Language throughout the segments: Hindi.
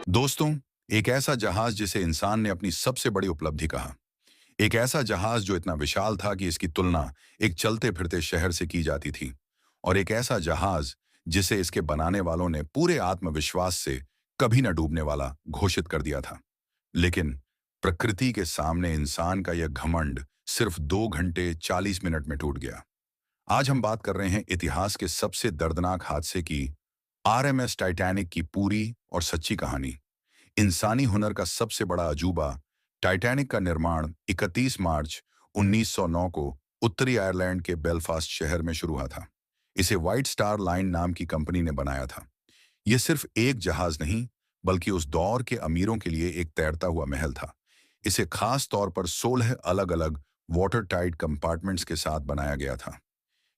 दोस्तों, एक ऐसा जहाज जिसे इंसान ने अपनी सबसे बड़ी उपलब्धि कहा। एक ऐसा जहाज जो इतना विशाल था कि इसकी तुलना एक चलते फिरते शहर से की जाती थी। और एक ऐसा जहाज जिसे इसके बनाने वालों ने पूरे आत्मविश्वास से कभी न डूबने वाला घोषित कर दिया था। लेकिन प्रकृति के सामने इंसान का यह घमंड सिर्फ 2 घंटे 40 मिनट में टूट गया। आज हम बात कर रहे हैं इतिहास के सबसे दर्दनाक हादसे की, आरएमएस टाइटैनिक की पूरी और सच्ची कहानी। इंसानी हुनर का सबसे बड़ा अजूबा, टाइटैनिक का निर्माण 31 मार्च 1909 को उत्तरी आयरलैंड के बेलफास्ट शहर में शुरू हुआ था। इसे व्हाइट स्टार लाइन नाम की कंपनी ने बनाया था। यह सिर्फ एक जहाज नहीं, बल्कि उस दौर के अमीरों के लिए एक तैरता हुआ महल था। इसे खास तौर पर 16 अलग अलग वाटर टाइट कंपार्टमेंट्स के साथ बनाया गया था।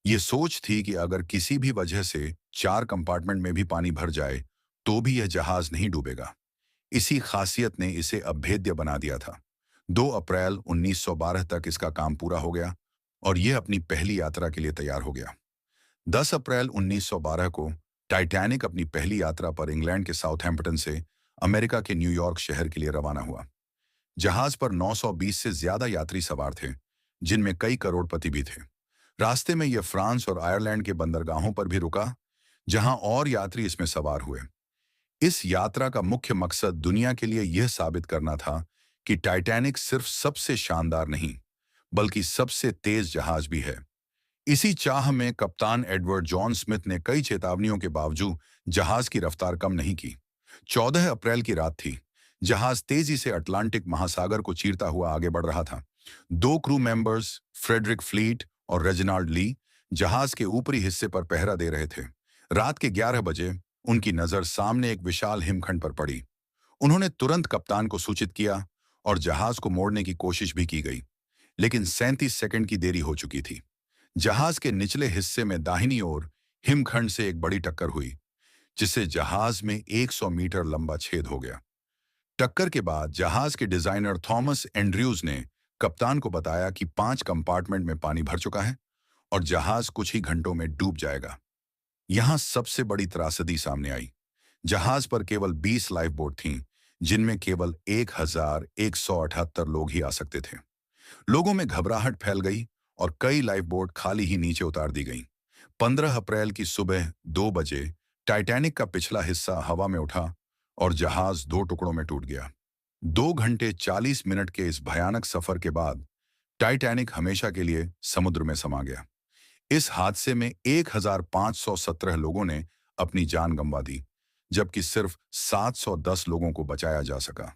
ये सोच थी कि अगर किसी भी वजह से 4 कंपार्टमेंट में भी पानी भर जाए, तो भी यह जहाज नहीं डूबेगा। इसी खासियत ने इसे अभेद्य बना दिया था। 2 अप्रैल 1912 तक इसका काम पूरा हो गया और यह अपनी पहली यात्रा के लिए तैयार हो गया। 10 अप्रैल 1912 को टाइटैनिक अपनी पहली यात्रा पर इंग्लैंड के साउथहैम्पटन से अमेरिका के न्यूयॉर्क शहर के लिए रवाना हुआ। जहाज पर 920 से ज्यादा यात्री सवार थे, जिनमें कई करोड़पति भी थे। रास्ते में यह फ्रांस और आयरलैंड के बंदरगाहों पर भी रुका, जहां और यात्री इसमें सवार हुए। इस यात्रा का मुख्य मकसद दुनिया के लिए यह साबित करना था कि टाइटैनिक सिर्फ सबसे शानदार नहीं, बल्कि सबसे तेज जहाज भी है। इसी चाह में कप्तान एडवर्ड जॉन स्मिथ ने कई चेतावनियों के बावजूद जहाज की रफ्तार कम नहीं की। 14 अप्रैल की रात थी। जहाज तेजी से अटलांटिक महासागर को चीरता हुआ आगे बढ़ रहा था। 2 क्रू मेंबर्स, फ्रेडरिक फ्लीट और रेजिनाल्ड ली, जहाज के ऊपरी हिस्से पर पहरा दे रहे थे। रात के 11 बजे उनकी नजर सामने एक विशाल हिमखंड पर पड़ी। उन्होंने तुरंत कप्तान को सूचित किया और जहाज को मोड़ने की कोशिश भी की गई, लेकिन 37 सेकंड की देरी हो चुकी थी। जहाज के निचले हिस्से में दाहिनी ओर हिमखंड से एक बड़ी टक्कर हुई, जिससे जहाज में 100 मीटर लंबा छेद हो गया। टक्कर के बाद जहाज के डिजाइनर थॉमस एंड्रयूज ने कप्तान को बताया कि 5 कंपार्टमेंट में पानी भर चुका है और जहाज कुछ ही घंटों में डूब जाएगा। यहां सबसे बड़ी त्रासदी सामने आई। जहाज पर केवल 20 लाइफ बोट थीं, जिनमें केवल 1178 लोग ही आ सकते थे। लोगों में घबराहट फैल गई और कई लाइफ बोट खाली ही नीचे उतार दी गईं। 15 अप्रैल की सुबह 2 बजे टाइटैनिक का पिछला हिस्सा हवा में उठा और जहाज 2 टुकड़ों में टूट गया। 2 घंटे 40 मिनट के इस भयानक सफर के बाद टाइटैनिक हमेशा के लिए समुद्र में समा गया। इस हादसे में 1517 लोगों ने अपनी जान गंवा दी, जबकि सिर्फ 710 लोगों को बचाया जा सका।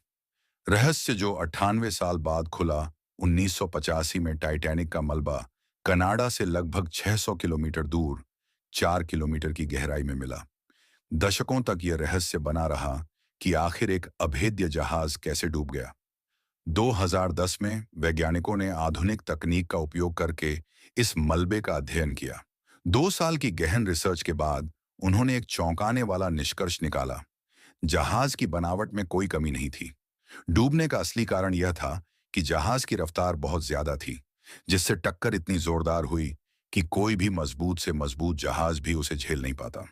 रहस्य जो 98 साल बाद खुला, 1985 में टाइटैनिक का मलबा कनाडा से लगभग 600 किलोमीटर दूर 4 किलोमीटर की गहराई में मिला। दशकों तक यह रहस्य बना रहा कि आखिर एक अभेद्य जहाज कैसे डूब गया। 2010 में वैज्ञानिकों ने आधुनिक तकनीक का उपयोग करके इस मलबे का अध्ययन किया। 2 साल की गहन रिसर्च के बाद उन्होंने एक चौंकाने वाला निष्कर्ष निकाला। जहाज की बनावट में कोई कमी नहीं थी। डूबने का असली कारण यह था कि जहाज की रफ्तार बहुत ज्यादा थी, जिससे टक्कर इतनी जोरदार हुई कि कोई भी मजबूत से मजबूत जहाज भी उसे झेल नहीं पाता।